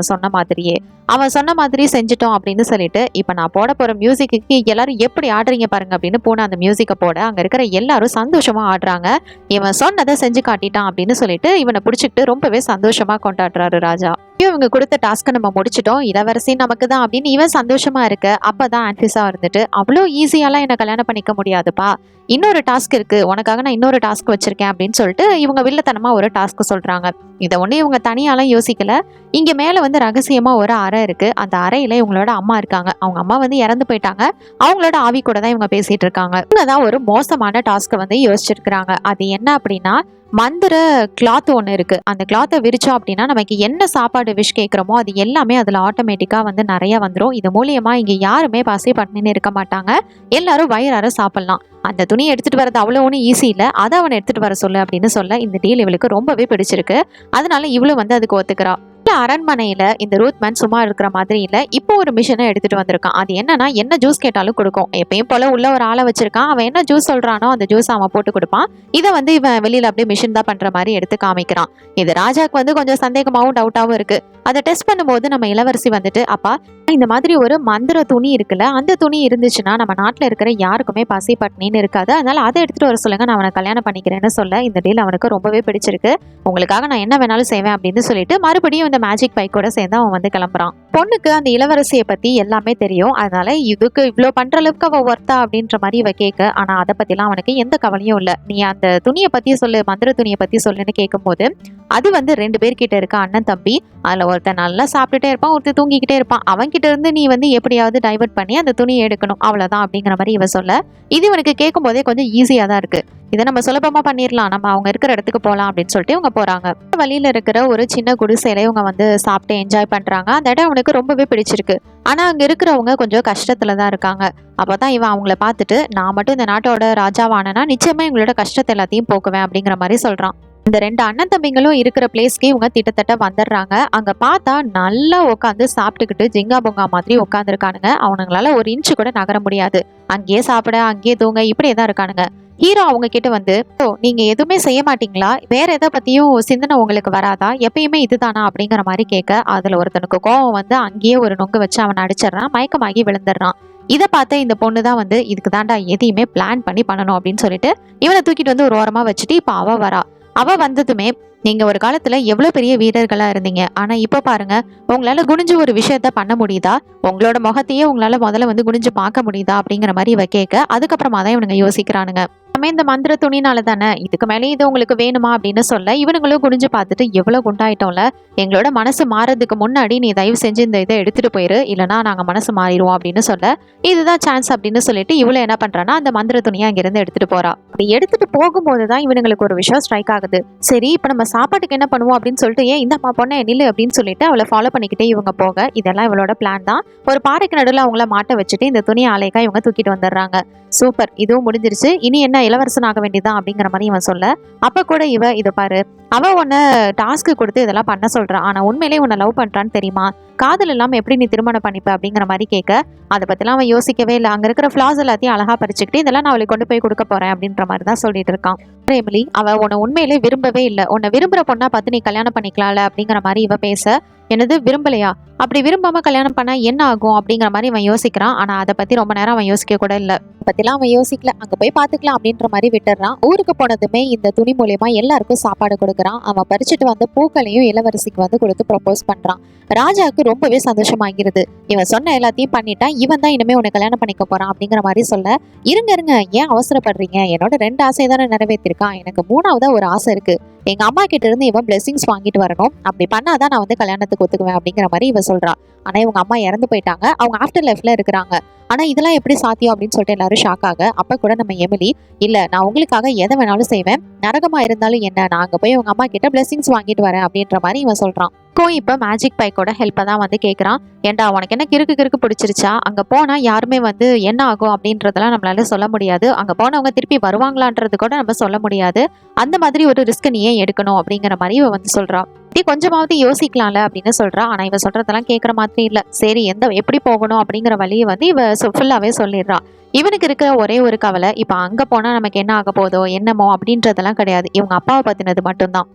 அவன் சொன்ன மாதிரி செஞ்சுட்டோம் அப்படின்னு சொல்லிட்டு, இப்ப நான் போட போற மியூசிக்கு எல்லாரும் எப்படி ஆடுறீங்க பாருங்க அப்படின்னு பூனை அந்த மியூசிக்கை போட அங்க இருக்கிற எல்லாரும் சந்தோஷமா ஆடுறாங்க. இவன் சொன்னதை செஞ்சு காட்டிட்டான் அப்படின்னு சொல்லிட்டு இவனை பிடிச்சிக்கிட்டு ரொம்பவே சந்தோஷமா கொண்டாடுறாரு ராஜா. இவங்க கொடுத்த டாஸ்க்கை நம்ம முடிச்சிட்டோம், இளவரசி நமக்கு தான் அப்படின்னு இவன் சந்தோஷமா இருக்க, அப்பதான் ஆன்ஃபிசா இருந்துட்டு, அவ்வளோ ஈஸியாலாம் என்ன கல்யாணம் பண்ணிக்க முடியாதுப்பா, இன்னொரு டாஸ்க் இருக்கு, உனக்காக நான் இன்னொரு டாஸ்க் வச்சிருக்கேன் அப்படின்னு சொல்லிட்டு இவங்க வில்லத்தனமா ஒரு டாஸ்க் சொல்றாங்க. இதை ஒண்ணு இவங்க தனியாலாம் யோசிக்கல. இங்க மேல வந்து ரகசியமா ஒரு அறை இருக்கு. அந்த அறையில இவங்களோட அம்மா இருக்காங்க. அவங்க அம்மா வந்து இறந்து போயிட்டாங்க. அவங்களோட ஆவி கூட தான் இவங்க பேசிட்டு இருக்காங்க. இவங்கதான் ஒரு மோசமான டாஸ்க்கை வந்து யோசிச்சிருக்கிறாங்க. அது என்ன அப்படின்னா, மந்திர கிளாத் ஒன்று இருக்கு. அந்த கிளாத்தை விரிச்சோம் அப்படின்னா நமக்கு என்ன சாப்பாடு விஷ் கேட்குறோமோ அது எல்லாமே அதில் ஆட்டோமேட்டிக்காக வந்து நிறைய வந்துடும். இது மூலியமா இங்கே யாருமே பசி பட்டினின்னு இருக்க மாட்டாங்க, எல்லாரும் வயிறார சாப்பிடலாம். அந்த துணியை எடுத்துட்டு வரது அவ்வளோ ஒன்றும் ஈஸி இல்லை, அதை அவனை எடுத்துட்டு வர சொல்லு அப்படின்னு சொல்ல இந்த டீல் இவளுக்கு ரொம்பவே பிடிச்சிருக்கு. அதனால இவளும் வந்து அதுக்கு ஒத்துக்கிறா. அரண்மனையில இந்த ரூத்மேன் சும்மா இருக்கிற மாதிரி இல்ல, இப்போ ஒரு மிஷினை எடுத்துட்டு வந்திருக்கான். அது என்னன்னா, என்ன ஜூஸ் கேட்டாலும் கொடுக்கும். எப்பயும் போல உள்ள ஒரு ஆளை வச்சிருக்கான். அவன் என்ன ஜூஸ் சொல்றானோ அந்த ஜூஸ் அவன் போட்டு கொடுப்பான். இதை வந்து இவன் வெளியில அப்படியே மிஷின் தான் பண்ற மாதிரி எடுத்து காமிக்கிறான். இது ராஜாக்கு வந்து கொஞ்சம் சந்தேகமாவும் டவுட்டாவும் இருக்கு. அதை டெஸ்ட் பண்ணும்போது நம்ம இளவரசி வந்துட்டு, அப்பா இந்த மாதிரி ஒரு மந்திர துணி இருக்குல்ல, அந்த துணி இருந்துச்சுன்னா நம்ம நாட்டுல இருக்கிற யாருக்குமே பசி பட்டினின்னு இருக்காது, அதனால அதை எடுத்துட்டு வர சொல்லுங்க, நான் அவனை கல்யாணம் பண்ணிக்கிறேன்னு சொல்ல இந்த டீல் அவனுக்கு ரொம்பவே பிடிச்சிருக்கு. உங்களுக்காக நான் என்ன வேணாலும் செய்வேன் அப்படின்னு சொல்லிட்டு மறுபடியும் இந்த மேஜிக் பைக்கோட சேர்ந்து அவன் வந்து கிளம்புறான். பொண்ணுக்கு அந்த இளவரசியை பத்தி எல்லாமே தெரியும். அதனால இதுக்கு இவ்வளோ பண்ற அளவுக்கு அவ ஒர்த்தா அப்படின்ற மாதிரி இவ கேட்க, ஆனா அதை பத்திலாம் அவனுக்கு எந்த கவலையும் இல்லை. நீ அந்த துணியை பத்தி சொல்லு, மந்திர துணியை பத்தி சொல்லுன்னு கேட்கும்போது, அது வந்து 2 பேர்கிட்ட இருக்க அண்ணன் தம்பி. அதுல ஒருத்தன் நல்லா சாப்பிட்டுட்டே இருப்பான், ஒருத்தர் தூங்கிக்கிட்டே இருப்பான். அவன்கிட்ட இருந்து நீ வந்து எப்படியாவது டைவர்ட் பண்ணி அந்த துணியை எடுக்கணும், அவ்வளவுதான் அப்படிங்கிற மாதிரி இவ சொல்ல, இது இவனுக்கு கேட்கும் போதே கொஞ்சம் ஈஸியா தான் இருக்கு. இதை நம்ம சுலபமா பண்ணிடலாம், நம்ம அவங்க இருக்கிற இடத்துக்கு போகலாம் அப்படின்னு சொல்லிட்டு இவங்க போறாங்க. வழியில இருக்கிற ஒரு சின்ன குடிசையில இவங்க வந்து சாப்பிட்டு என்ஜாய் பண்றாங்க. அந்த இடம் அவனுக்கு ரொம்பவே பிடிச்சிருக்கு. ஆனா அங்க இருக்கிறவங்க கொஞ்சம் கஷ்டத்துல தான் இருக்காங்க. அப்பதான் இவன் அவங்கள பார்த்துட்டு, நான் மட்டும் இந்த நாட்டோட ராஜாவானா நிச்சயமா இவங்களோட கஷ்டத்தை எல்லாத்தையும் போக்குவேன் அப்படிங்கிற மாதிரி சொல்றான். இந்த 2 அண்ணன் தம்பிங்களும் இருக்கிற பிளேஸ்க்கு இவங்க திட்டத்தட்ட வந்துடுறாங்க. அங்க பார்த்தா நல்லா உட்காந்து சாப்பிட்டுக்கிட்டு ஜிங்கா பொங்கா மாதிரி உட்காந்துருக்கானுங்க. அவனுங்களால ஒரு இன்ச்சு கூட நகர முடியாது. அங்கேயே சாப்பிட அங்கேயே தூங்க இப்படியே தான் இருக்கானுங்க. ஹீரோ அவங்க கிட்ட வந்து, ஓ நீங்க எதுவுமே செய்ய மாட்டீங்களா, வேற எதை பத்தியும் சிந்தனை உங்களுக்கு வராதா, எப்பயுமே இதுதானா அப்படிங்கிற மாதிரி கேட்க, அதுல ஒருத்தனுக்கு கோவம் வந்து அங்கேயே ஒரு நொங்கு வச்சு அவன் அடிச்சிடறான், மயக்கமாகி விழுந்துடுறான். இதை பார்த்த இந்த பொண்ணு தான் வந்து, இதுக்கு தாண்டா எதையுமே பிளான் பண்ணி பண்ணணும் அப்படின்னு சொல்லிட்டு இவனை தூக்கிட்டு வந்து ஒரு ஓரமா வச்சுட்டு இப்ப அவ வரா. அவ வந்ததுமே, நீங்க ஒரு காலத்துல எவ்வளவு பெரிய வீரர்களா இருந்தீங்க. ஆனா இப்ப பாருங்க, உங்களால குனிஞ்சு ஒரு விஷயத்த பண்ண முடியுதா? உங்களோட முகத்தையே உங்களால முதல்ல வந்து குனிஞ்சு பார்க்க முடியுதா? அப்படிங்கிற மாதிரி இவ கேட்க, அதுக்கப்புறமா தான் இவனுங்க யோசிக்கிறானுங்க. நம்ம இந்த மந்திர துணினால தானே இதுக்கு மேலே இது உங்களுக்கு வேணுமா அப்படின்னு சொல்ல, இவனுங்களும் குனிஞ்சு பார்த்துட்டு எவ்வளவு குண்டாயிட்டோம்ல, எங்களோட மனசு மாறதுக்கு முன்னாடி நீ தயவு செஞ்சு இந்த இதை எடுத்துட்டு போயிரு, இல்லைன்னா நாங்க மனசு மாறிடுவோம் அப்படின்னு சொல்ல, இதுதான் சான்ஸ் அப்படின்னு சொல்லிட்டு இவ்வளவு என்ன பண்றான்னா அந்த மந்திர துணியை அங்கிருந்து எடுத்துட்டு போறா. அப்படி எடுத்துட்டு போகும்போது தான் இவனுங்களுக்கு ஒரு விஷயம் ஸ்ட்ரைக் ஆகுது. சரி, இப்ப நம்ம சாப்பாட்டுக்கு என்ன பண்ணுவோம் அப்படின்னு சொல்லிட்டு, ஏன் இந்தம்மா பொண்ணை நில்லு அப்படின்னு சொல்லிட்டு அவளை ஃபாலோ பண்ணிக்கிட்டே இவங்க போக, இதெல்லாம் இவளோட பிளான் தான். ஒரு பாறைக்கு நடுவில் அவங்கள மாட்ட வச்சுட்டு இந்த துணியை அலைக்கா இவங்க தூக்கிட்டு வந்துடுறாங்க. சூப்பர், இதுவும் முடிஞ்சிருச்சு, இனி என்ன இளவரசன் ஆக வேண்டியதான் அப்படிங்கிற மாதிரி இவன் சொல்ல, அப்ப கூட இவ இதை பாரு, அவ உன்னை டாஸ்க் கொடுத்து இதெல்லாம் பண்ண சொல்றான், ஆனா உண்மையிலேயே உன்னை லவ் பண்றான்னு தெரியுமா? காதல் இல்லாம எப்படி நீ திருமணம் பண்ணிப்ப அப்படிங்கிற மாதிரி கேட்க, அதை பத்திலாம் அவன் யோசிக்கவே இல்லை. அங்க இருக்கிற ஃபிளாஸ் எல்லாத்தையும் அழகா பறிச்சுக்கிட்டு இதெல்லாம் நான் அவளுக்கு கொண்டு போய் கொடுக்க போறேன் அப்படின்ற மாதிரி தான் சொல்லிட்டு இருக்கான். எமிலி, அவ உன்னை உண்மையிலே விரும்பவே இல்லை, உன்னை விரும்புற பொண்ணா பார்த்து நீ கல்யாணம் பண்ணிக்கலாம்ல அப்படிங்கிற மாதிரி இவ பேச, என்னது விரும்பலையா? அப்படி விரும்பாம கல்யாணம் பண்ணா என்ன ஆகும் அப்படிங்கிற மாதிரி அவன் யோசிக்கிறான். ஆனா அதை பத்தி ரொம்ப நேரம் அவன் யோசிக்க கூட இல்லை. பத்திலாம் அவன் யோசிக்கல, அங்க போய் பாத்துக்கலாம் அப்படின்ற மாதிரி விட்டுறான். ஊருக்கு போனதுமே இந்த துணி மூலியமா எல்லாருக்கும் சாப்பாடு கொடுக்குறான். அவன் பறிச்சுட்டு வந்த பூக்களையும் இளவரசிக்கு வந்து கொடுத்து ப்ரப்போஸ் பண்றான். ராஜாவுக்கு ரொம்பவே சந்தோஷமாகிறது. இவன் சொன்ன எல்லாத்தையும் பண்ணிட்டான், இவன் தான் இனிமே உன்னை கல்யாணம் பண்ணிக்க போறான் அப்படிங்கிற மாதிரி சொல்ல, இருங்க இருங்க, ஏன் அவசரப்படுறீங்க? என்னோட 2 ஆசை தானே நிறைவேற்றிருக்கான், எனக்கு 3ஆவதா ஒரு ஆசை இருக்கு. எங்க அம்மா கிட்ட இருந்து இவன் பிளெஸிங்ஸ் வாங்கிட்டு வரணும், அப்படி பண்ணாதான் நான் வந்து கல்யாணத்துக்கு ஒத்துக்குவேன் அப்படிங்கிற மாதிரி இவன் சொல்றான். ஆனா இவங்க அம்மா இறந்து போயிட்டாங்க, அவங்க ஆஃப்டர் லைஃப்ல இருக்கிறாங்க. ஆனா இதெல்லாம் எப்படி சாத்தியம் அப்படின்னு சொல்லிட்டு எல்லாரும் ஷாக் ஆக, அப்ப கூட நம்ம எமிலி, இல்ல நான் உங்களுக்காக எதை வேணாலும் செய்வேன், நரகமா இருந்தாலும் என்ன, நான் அங்க போய் உங்க அம்மா கிட்ட பிளெஸிங்ஸ் வாங்கிட்டு வரேன் அப்படின்ற மாதிரி இவன் சொல்றான். இப்ப மேஜிக் பைக்கோட ஹெல்ப்பை தான் வந்து கேட்கறான். ஏண்டா உனக்கு என்ன கிறுக்கு கிறுக்கு பிடிச்சிருச்சா? அங்க போனா யாருமே வந்து என்ன ஆகும் அப்படின்றதெல்லாம் நம்மளால சொல்ல முடியாது, அங்க போனவங்க திருப்பி வருவாங்களான்றது கூட நம்ம சொல்ல முடியாது, அந்த மாதிரி ஒரு ரிஸ்க் நீ ஏன் எடுக்கணும் அப்படிங்கிற மாதிரி இவ வந்து சொல்றான். கொஞ்சமாவது யோசிக்கலாம்ல அப்படின்னு சொல்றா. ஆனா இவ சொல்றதெல்லாம் கேட்கற மாதிரி இல்ல. சரி, எப்படி போகணும் அப்படிங்கிற வழியை வந்து இவ ஃபுல்லாவே சொல்லிடுறா. இவனுக்கு இருக்கிற ஒரே ஒரு கவலை, இப்ப அங்க போனா நமக்கு என்ன ஆக போதோ என்னமோ அப்படின்றதெல்லாம் கிடையாது, இவங்க அப்பாவை பத்தினது மட்டும்தான்.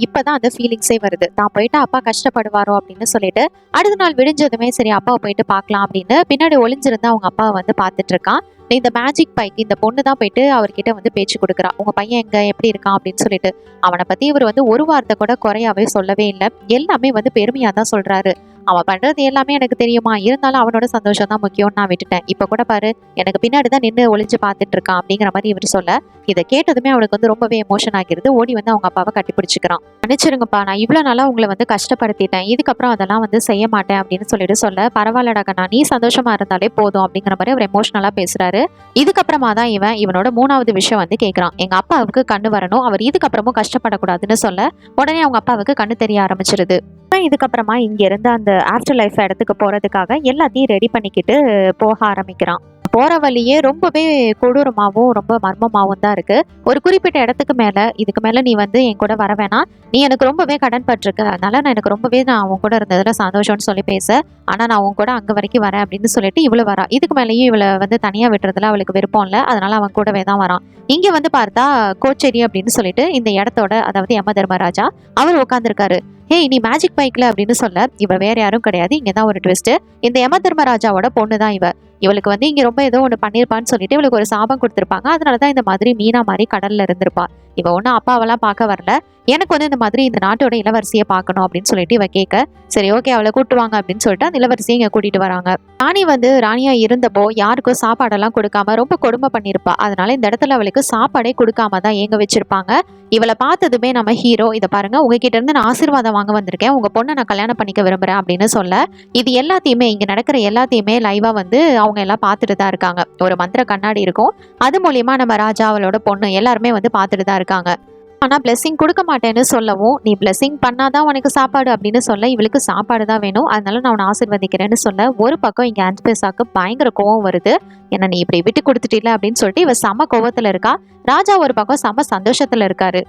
இப்பதான் அந்த ஃபீலிங்ஸே வருது, தான் போயிட்டு அப்பா கஷ்டப்படுவாரோ அப்படின்னு சொல்லிட்டு. அடுத்த நாள் விடிஞ்சதுமே சரி அப்பாவை போயிட்டு பார்க்கலாம் அப்படின்னு பின்னாடி ஒளிஞ்சிருந்து அவங்க அப்பாவை வந்து பார்த்துட்டு இருக்கான். இந்த மேஜிக் பைக்கு இந்த பொண்ணு தான் போயிட்டு அவர்கிட்ட வந்து பேச்சு கொடுக்குறா, உங்க பையன் எங்க, எப்படி இருக்கான் அப்படின்னு சொல்லிட்டு. அவனை பத்தி இவர் வந்து ஒரு வார்த்தை கூட குறையாவே சொல்லவே இல்லை, எல்லாமே வந்து பெருமையா தான் சொல்றாரு. அவன் பண்றது எல்லாமே எனக்கு தெரியுமா, இருந்தாலும் அவனோட சந்தோஷம் தான் முக்கியம்னு நான் விட்டுட்டேன். இப்ப கூட பாரு, எனக்கு பின்னாடி தான் நின்று ஒளிஞ்சு பார்த்துட்டு இருக்கான் அப்படிங்கிற மாதிரி இவர் சொல்ல, இதை கேட்டதுமே அவனுக்கு வந்து ரொம்பவே எமோஷன் ஆகிருது. ஓடி வந்து அவங்க அப்பாவை கட்டி பிடிச்சிக்கிறான். மன்னிச்சிருங்கப்பா, நான் இவ்வளவு நாளா உங்களை வந்து கஷ்டப்படுத்திட்டேன், இதுக்கப்புறம் அதெல்லாம் வந்து செய்ய மாட்டேன் அப்படின்னு சொல்லிட்டு சொல்ல, பரவாயில்லடா கண்ணா, நீ சந்தோஷமா இருந்தாலே போதும் அப்படிங்கிற மாதிரி அவர் எமோஷனலா பேசுறாரு. இதுக்கப்புறமா தான் இவனோட 3வது விஷயம் வந்து கேட்கறான். எங்க அப்பாவுக்கு கண்ணு வரணும், அவர் இதுக்கப்புறமும் கஷ்டப்படக்கூடாதுன்னு சொல்ல, உடனே அவங்க அப்பாவுக்கு கண்ணு தெரிய ஆரம்பிச்சிருது. இதுக்கப்புறமா இங்க இருந்து அந்த ஆஃப்டர் லைஃப் இடத்துக்கு போறதுக்காக எல்லாத்தையும் ரெடி பண்ணிக்கிட்டு போக ஆரம்பிக்கிறான். போற வழியே ரொம்பவே கொடூரமாகவும் ரொம்ப மர்மமாகவும் தான் இருக்கு. ஒரு குறிப்பிட்ட இடத்துக்கு மேல, இதுக்கு மேல நீ வந்து என் கூட வர வேணாம், நீ எனக்கு ரொம்பவே கடன் பட்டிருக்க, அதனால நான் உன் கூட இருந்ததுல சந்தோஷம்னு சொல்லி பேச, ஆனா நான் உன் கூட அங்க வரைக்கும் வரேன் அப்படின்னு சொல்லிட்டு இவ்வளவு வரா. இதுக்கு மேலேயும் இவளை வந்து தனியா விட்டுறதுல அவளுக்கு விருப்பம் இல்லை, அதனால அவன் கூடவே தான் வரான். இங்க வந்து பார்த்தா கோச்சேரி அப்படின்னு சொல்லிட்டு இந்த இடத்தோட, அதாவது யம தர்மராஜா அவர் உட்காந்துருக்காரு. ஹே, நீ மேஜிக் பைக்ல அப்படின்னு சொல்ல, இவ வேற யாரும் கிடையாது, இங்கதான் ஒரு ட்விஸ்ட், இந்த யம தர்மராஜாவோட பொண்ணு தான் இவ. இவளுக்கு வந்து இங்க ரொம்ப ஏதோ ஒன்று பண்ணிருப்பான்னு சொல்லிட்டு இவளுக்கு ஒரு சாபம் கொடுத்துருப்பாங்க, அதனாலதான் இந்த மாதிரி மீனா மாதிரி கடல்ல இருந்திருப்பா. இவ ஒன்னும் அப்பாவெல்லாம் பார்க்க வரல, எனக்கு வந்து இந்த மாதிரி இந்த நாட்டோட இளவரசியை பார்க்கணும் அப்படின்னு சொல்லிட்டு இவ கேட்க, சரி ஓகே அவளை கூட்டுவாங்க அப்படின்னு சொல்லிட்டு அந்த இளவரசியை இங்க கூட்டிட்டு வராங்க. ராணி வந்து ராணியா இருந்தப்போ யாருக்கும் சாப்பாடெல்லாம் கொடுக்காம ரொம்ப கொடுமை பண்ணிருப்பா, அதனால இந்த இடத்துல அவளுக்கு சாப்பாடே கொடுக்காம தான் எங்க வச்சிருப்பாங்க. இவளை பார்த்ததுமே நம்ம ஹீரோ, இதை பாருங்க, உங்ககிட்ட இருந்து நான் ஆசீர்வாதம் வாங்க வந்திருக்கேன், உங்க பொண்ணை நான் கல்யாணம் பண்ணிக்க விரும்புறேன் அப்படின்னு சொல்ல, இது எல்லாத்தையுமே இங்க நடக்கிற எல்லாத்தையுமே லைவா வந்து அவங்க எல்லாம் பார்த்துட்டு தான் இருக்காங்க. ஒரு மந்திர கண்ணாடி இருக்கும், அது மூலியமா நம்ம ராஜா அவளோட பொண்ணு எல்லாருமே வந்து பார்த்துட்டு தான் இருக்காங்க. ஆனா பிளெஸிங் கொடுக்க மாட்டேன்னு சொல்லவும், நீ பிளெஸிங் பண்ணாதான் உனக்கு சாப்பாடு அப்படின்னு சொல்ல, இவளுக்கு சாப்பாடு தான் வேணும், அதனால நான் உன்னை ஆசீர்வதிக்கிறேன்னு சொல்ல, ஒரு பக்கம் இங்க ஆன்டிபேசாக்கு பயங்கர கோவம் வருது. என்ன நீ இப்படி விட்டு கொடுத்துட்டில அப்படின்னு சொல்லிட்டு இவ செம கோவத்துல இருக்கா. ராஜா ஒரு பக்கம் செம சந்தோஷத்துல இருக்காரு.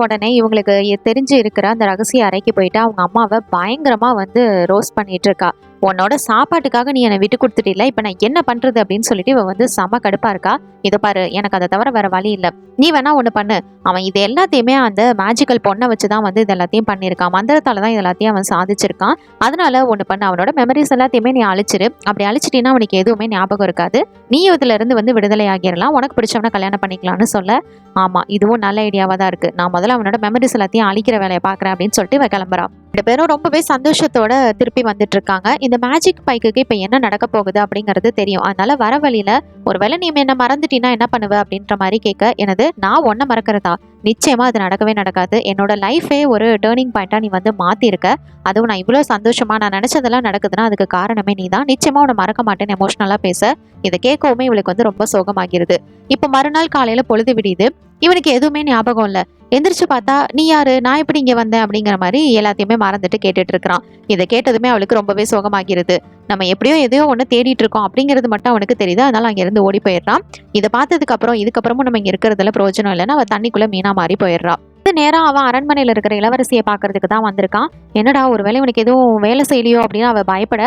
உடனே இவங்களுக்கு தெரிஞ்சு இருக்கிற அந்த ரகசிய அறைக்கு போயிட்டு அவங்க அம்மாவை பயங்கரமா வந்து ரோஸ்ட் பண்ணிட்டு இருக்கா. உன்னோட சாப்பாட்டுக்காக நீ என்னை விட்டு கொடுத்துட்டில, இப்ப நான் என்ன பண்றது அப்படின்னு சொல்லிட்டு இவ வந்து செம கடுப்பா இருக்கா. இதை பாரு, எனக்கு அதை தவிர வேற வழி இல்லை, நீ வேணா ஒண்ணு பண்ணு, அவன் இது எல்லாத்தையுமே அந்த மேஜிக்கல் பொண்ணை வச்சுதான் வந்து இது எல்லாத்தையும் பண்ணியிருக்கான், மந்திரத்தால தான் இது எல்லாத்தையும் அவன் சாதிச்சிருக்கான், அதனால ஒண்ணு பண்ணு, அவனோட மெமரிஸ் எல்லாத்தையுமே நீ அழிச்சிரு, அப்படி அழிச்சிட்டீன்னா அவனுக்கு எதுவுமே ஞாபகம் இருக்காது, நீ இதுல இருந்து வந்து விடுதலை ஆகிடலாம், உனக்கு பிடிச்சவன கல்யாணம் பண்ணிக்கலாம்னு சொல்ல, ஆமா இதுவும் நல்ல ஐடியாவா தான் இருக்கு, நான் முதல்ல அவனோட மெமரிஸ் எல்லாத்தையும் அழிக்கிற வேலையை பார்க்குறேன் அப்படின்னு சொல்லிட்டு இவ கிளம்புறான். 2 பேரும் ரொம்பவே சந்தோஷத்தோட திருப்பி வந்துட்டு இருக்காங்க. இந்த மேஜிக் பைக்குக்கு இப்போ என்ன நடக்க போகுது அப்படிங்கிறது தெரியும். அதனால வர வழியில ஒருவேளை நீ என்ன மறந்துட்டீன்னா என்ன பண்ணுவ அப்படின்ற மாதிரி கேட்க, எனது நான் ஒன்ன மறக்கிறதா, நிச்சயமா அது நடக்கவே நடக்காது. என்னோட லைஃபே ஒரு டேர்னிங் பாயிண்டா நீ வந்து மாத்திருக்க. அதுவும் நான் இவ்வளோ சந்தோஷமா நான் நினைச்சதெல்லாம் நடக்குதுன்னா அதுக்கு காரணமே நீ தான். நிச்சயமா உன்னை மறக்க மாட்டேன்னு எமோஷனலா பேச, இதை கேட்கவுமே இவளுக்கு வந்து ரொம்ப சோகமாகிறது. இப்போ மறுநாள் காலையில பொழுது விடியுது. இவனுக்கு எதுவுமே ஞாபகம் இல்ல. எந்திரிச்சு பார்த்தா, நீ யாரு, நான் எப்படி இங்க வந்தேன் அப்படிங்கிற மாதிரி எல்லாத்தையுமே மறந்துட்டு கேட்டுட்டு இருக்கிறான். இதை கேட்டதுமே அவளுக்கு ரொம்பவே சோகமாகிறது. நம்ம எப்படியோ எதையோ ஒன்று தேடிட்டு இருக்கோம் அப்படிங்கிறது மட்டும் அவனுக்கு தெரியுது. அதனால அங்கிருந்து ஓடி போயிடுறான். இதை பார்த்ததுக்கு அப்புறம் இதுக்கப்புறமும் நம்ம இங்க இருக்கிறதுல பிரயோஜனம் இல்லைன்னு அவ தண்ணிக்குள்ள மீனா மாறி போயிடுறான். நேரம் அவன் அரண்மனையில இருக்கிற இளவரசியை பாக்குறதுக்கு தான் வந்திருக்கான். என்னடா ஒருவேளை உனக்கு எதுவும் வேலை செய்யலையோ அப்படின்னு அவ பயப்பட,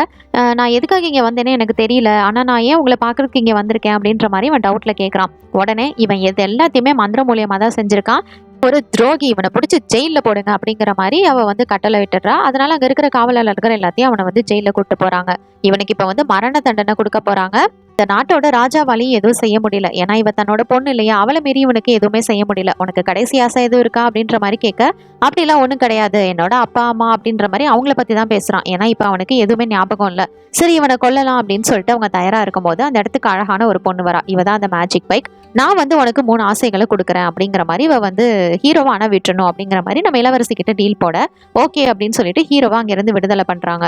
நான் எதுக்காக இங்க வந்தேனே எனக்கு தெரியல, ஆனா நான் ஏன் உங்களை பாக்குறதுக்கு இங்க வந்திருக்கேன் அப்படின்ற மாதிரி இவன் டவுட்ல கேட்கறான். உடனே இவன் எது எல்லாத்தையுமே மந்திர மூலியமா தான் செஞ்சிருக்கான். ஒரு துரோகி, இவனை பிடிச்சி ஜெயில போடுங்க அப்படிங்கிற மாதிரி அவ வந்து கட்டளை விட்டுறா. அதனால அங்க இருக்கிற காவலாளர்கள் எல்லாத்தையும் அவனை வந்து ஜெயில கூட்டு போறாங்க. இவனுக்கு இப்ப வந்து மரண தண்டனை கொடுக்க போறாங்க. இந்த நாட்டோட ராஜாவாலையும் எதுவும் செய்ய முடியல. ஏன்னா இவ தன்னோட பொண்ணு இல்லையா, அவளை மீறி இவனுக்கு எதுவுமே செய்ய முடியல. உனக்கு கடைசி ஆசை எதுவும் இருக்கா அப்படின்ற மாதிரி கேட்க, அப்படிலாம் ஒண்ணும் கிடையாது, என்னோட அப்பா அம்மா அப்படின்ற மாதிரி அவங்கள பத்தி தான் பேசுறான். ஏன்னா இப்ப அவனுக்கு எதுவுமே ஞாபகம் இல்ல. சரி இவனை கொல்லலாம் அப்படின்னு சொல்லிட்டு அவங்க தயாரா இருக்கும் போது அந்த இடத்துக்கு அழகான ஒரு பொண்ணு வரா. இவ தான் அந்த மேஜிக் பைக். நான் வந்து உனக்கு 3 ஆசைகளை கொடுக்குறேன் அப்படிங்கிற மாதிரி இவ வந்து ஹீரோவா ஆனா விட்டுணும் அப்படிங்கிற மாதிரி நம்ம இளவரசி கிட்ட டீல் போட, ஓகே அப்படின்னு சொல்லிட்டு ஹீரோவா அங்க இருந்து விடுதலை பண்றாங்க.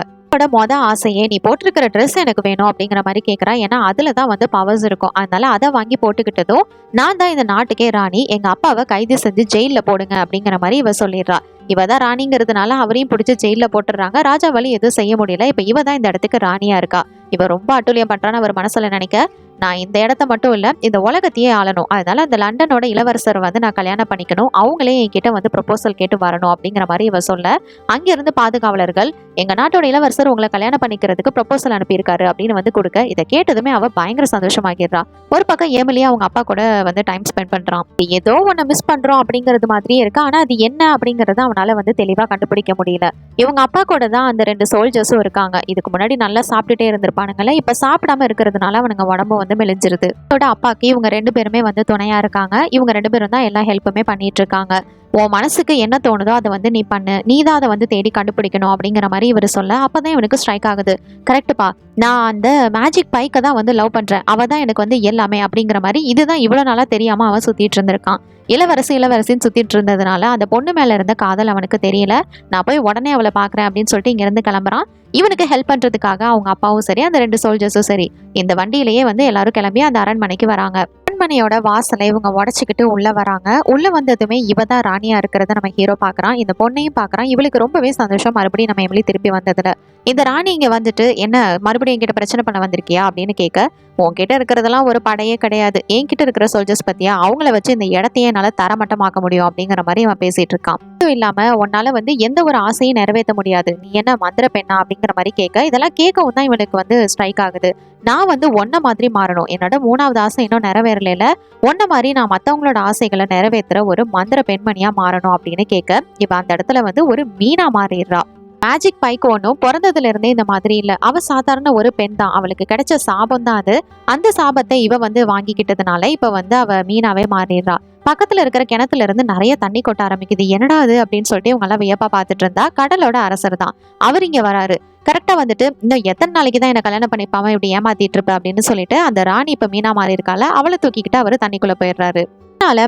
மொத ஆசையே நீ போட்டிருக்கிற ட்ரெஸ் எனக்கு வேணும் அப்படிங்கிற மாதிரி கேட்கறா. ஏன்னா அதுலதான் வந்து பவர்ஸ் இருக்கும். அதனால அதை வாங்கி போட்டுக்கிட்டதும் நான் தான் இந்த நாட்டுக்கே ராணி, எங்க அப்பாவை கைது செஞ்சு ஜெயில போடுங்க அப்படிங்கிற மாதிரி இவ சொல்லிடுறா. இவ தான் ராணிங்கிறதுனால அவரையும் பிடிச்சி ஜெயில போட்டுடுறாங்க. ராஜாவாலி எதுவும் செய்ய முடியல. இப்ப இவ தான் இந்த இடத்துக்கு ராணியா இருக்கா. இவ ரொம்ப அட்டூழியம் பண்றான்னு அவர் மனசுல நினைக்க, நான் இந்த இடத்த மட்டும் இல்ல இந்த உலகத்தையே ஆளணும், அதனால அந்த லண்டனோட இளவரசர் வந்து நான் கல்யாணம் பண்ணிக்கணும், அவங்களே என்கிட்ட வந்து ப்ரொபோசல் கேட்டு வரணும் அப்படிங்கிற மாதிரி இவ சொல்ல, அங்கிருந்து பாதுகாவலர்கள் எங்க நாட்டோட இளவரசர் உங்களை கல்யாணம் பண்ணிக்கிறதுக்கு ப்ரொபோசல் அனுப்பியிருக்காரு அப்படின்னு வந்து கொடுக்க, இதை கேட்டதுமே அவ பயங்கர சந்தோஷமாகிடுறா. ஒரு பக்கம் ஏமிலியா அவங்க அப்பா கூட வந்து டைம் ஸ்பெண்ட் பண்றான். ஏதோ ஒண்ணு மிஸ் பண்றோம் அப்படிங்கிறது மாதிரியே இருக்கு. ஆனா அது என்ன அப்படிங்கறத அவனால வந்து தெளிவா கண்டுபிடிக்க முடியல. இவங்க அப்பா கூட தான் அந்த 2 சோல்ஜர்ஸும் இருக்காங்க. இதுக்கு முன்னாடி நல்லா சாப்பிட்டுட்டே இருந்திருப்பானுங்களே, இப்ப சாப்பிடாம இருக்கிறதுனால அவனுங்க உடம்பு வந்து மெலிஞ்சிருது. அப்பாக்கு இவங்க 2 பேருமே வந்து துணையா இருக்காங்க. இவங்க 2 பேரும் தான் எல்லா ஹெல்ப்புமே பண்ணிட்டு இருக்காங்க. உன் மனசுக்கு என்ன தோணுதோ அதை வந்து நீ பண்ணு, நீ தான் அதை வந்து தேடி கண்டுபிடிக்கணும் அப்படிங்கிற மாதிரி இவர் சொல்ல, அப்பதான் இவனுக்கு ஸ்ட்ரைக் ஆகுது. கரெக்டுப்பா, நான் அந்த மேஜிக் பைக்கை தான் வந்து லவ் பண்றேன், அவ தான் எனக்கு வந்து எல்லாமே அப்படிங்கிற மாதிரி. இதுதான் இவ்வளவு நாளா தெரியாம அவன் சுத்திட்டு இருந்திருக்கான். இளவரசின்னு சுத்திட்டு இருந்ததுனால அந்த பொண்ணு மேல இருந்த காதல் அவனுக்கு தெரியல. நான் போய் உடனே அவளை பாக்குறேன் அப்படின்னு சொல்லிட்டு இங்க இருந்து கிளம்புறான். இவனுக்கு ஹெல்ப் பண்றதுக்காக அவங்க அப்பாவும் சரி அந்த 2 சோல்ஜர்ஸும் சரி இந்த வண்டியிலேயே வந்து எல்லாரும் கிளம்பி அந்த அரண்மனைக்கு வராங்க. அரண்மனையோட வாசலை இவங்க உடைச்சிக்கிட்டு உள்ள வராங்க. உள்ள வந்ததுமே இவ தான் ராணியா இருக்கிறத நம்ம ஹீரோ பாக்குறான். இந்த பொண்ணையும் பாக்குறான். இவளுக்கு ரொம்பவே சந்தோஷம் மறுபடியும் நம்ம எமிலி திருப்பி வந்ததுல. இந்த ராணி இங்க வந்துட்டு என்ன மறுபடியும் என்கிட்ட பிரச்சனை பண்ண வந்திருக்கியா அப்படின்னு கேட்க, உன்கிட்ட இருக்கிறதெல்லாம் ஒரு படையே கிடையாது, என்கிட்ட இருக்கிற சோல்ஜர்ஸ் பத்தியா, அவங்கள வச்சு இந்த இடத்தையே என்னால தரமட்டமாக்க முடியும் அப்படிங்கிற மாதிரி அவன் பேசிட்டு இருக்கான். அதுவும் இல்லாம உன்னால வந்து எந்த ஒரு ஆசையும் நிறைவேற்ற முடியாது, நீ என்ன மந்திர பெண்ணா அப்படிங்கிற மாதிரி கேட்க, இதெல்லாம் கேட்கவும் தான் இவனுக்கு வந்து ஸ்ட்ரைக் ஆகுது. நான் வந்து ஒன்ன மாதிரி மாறணும், என்னோட 3வது ஆசை இன்னும் நிறைவேறல, ஒன்ன மாதிரி நான் மத்தவங்களோட ஆசைகளை நிறைவேற்றுற ஒரு மந்திர பெண்மணியா மாறணும் அப்படின்னு கேட்க, இவ அந்த இடத்துல வந்து ஒரு மீனா மாறிடுறா. மேஜிக் பைக் ஒன்றும் பிறந்ததுல இருந்தே இந்த மாதிரி இல்ல, அவ சாதாரண ஒரு பெண் தான், அவளுக்கு கிடைச்ச சாபம் தான் அது. அந்த சாபத்தை இவ வந்து வாங்கிக்கிட்டதுனால இப்ப வந்து அவ மீனாவே மாறிடுறா. பக்கத்துல இருக்கிற கிணத்துல இருந்து நிறைய தண்ணி கொட்ட ஆரம்பிக்குது. என்னடா அது அப்படின்னு சொல்லிட்டு இவங்க எல்லாம் வியப்பா பார்த்துட்டு இருந்தா, கடலோட அரசர் தான் அவர் இங்க வராரு. கரெக்டா வந்துட்டு, இன்னும் எத்தனை நாளைக்கு தான் என்ன கல்யாணம் பண்ணிப்பாம இப்படி ஏமாத்திட்டு இருப்ப அப்படின்னு சொல்லிட்டு அந்த ராணி இப்ப மீனா மாறி இருக்கால, அவளை தூக்கிக்கிட்டு அவரு தண்ணிக்குள்ள போயிடுறாரு.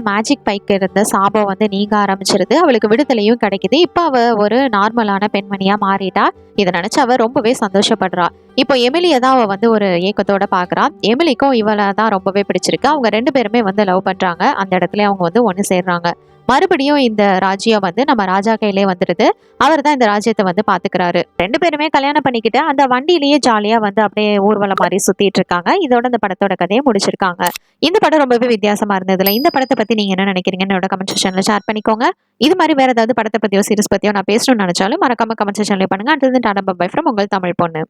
மேஜிக் பைக் இருந்த சாபம் வந்து நீங்க ஆரம்பிச்சிருது. அவளுக்கு விடுதலையும் கிடைக்குது. இப்ப அவ ஒரு நார்மலான பெண்மணியா மாறிட்டா. இதை நினைச்சு அவ ரொம்பவே சந்தோஷப்படுறா. இப்போ எமிலியை தான் அவ வந்து ஒரு ஏக்கத்தோட பாக்குறா. எமிலிக்கும் இவளை தான் ரொம்பவே பிடிச்சிருக்கு. அவங்க 2 பேருமே வந்து லவ் பண்றாங்க. அந்த இடத்துல அவங்க வந்து ஒண்ணு சேர்றாங்க. மறுபடியும் இந்த ராஜ்யம் வந்து நம்ம ராஜா கையிலே வந்துருது. அவர் தான் இந்த ராஜ்யத்தை வந்து பாத்துக்கிறாரு. 2 பேருமே கல்யாணம் பண்ணிக்கிட்டு அந்த வண்டியிலேயே ஜாலியா வந்து அப்படியே ஊர்வலம் மாதிரி சுத்திட்டு இருக்காங்க. இதோட இந்த படத்தோட கதையை முடிச்சிருக்காங்க. இந்த படம் ரொம்பவே வித்தியாசமா இருந்ததுல இந்த படத்தை பத்தி நீங்க என்ன நினைக்கிறீங்கன்னு என்னோட கமெண்ட் செக்ஷன்ல ஷேர் பண்ணிக்கோங்க. இது மாதிரி வேற ஏதாவது படத்தை பத்தியோ சீரிஸ் பத்தியோ நான் பேசணும்னு நினைச்சாலும் மறக்காம கமெண்ட் செக்ஷன்ல பண்ணுங்க. அண்ட் டாடா பை ஃப்ரம் உங்கள் தமிழ் பொண்ணு.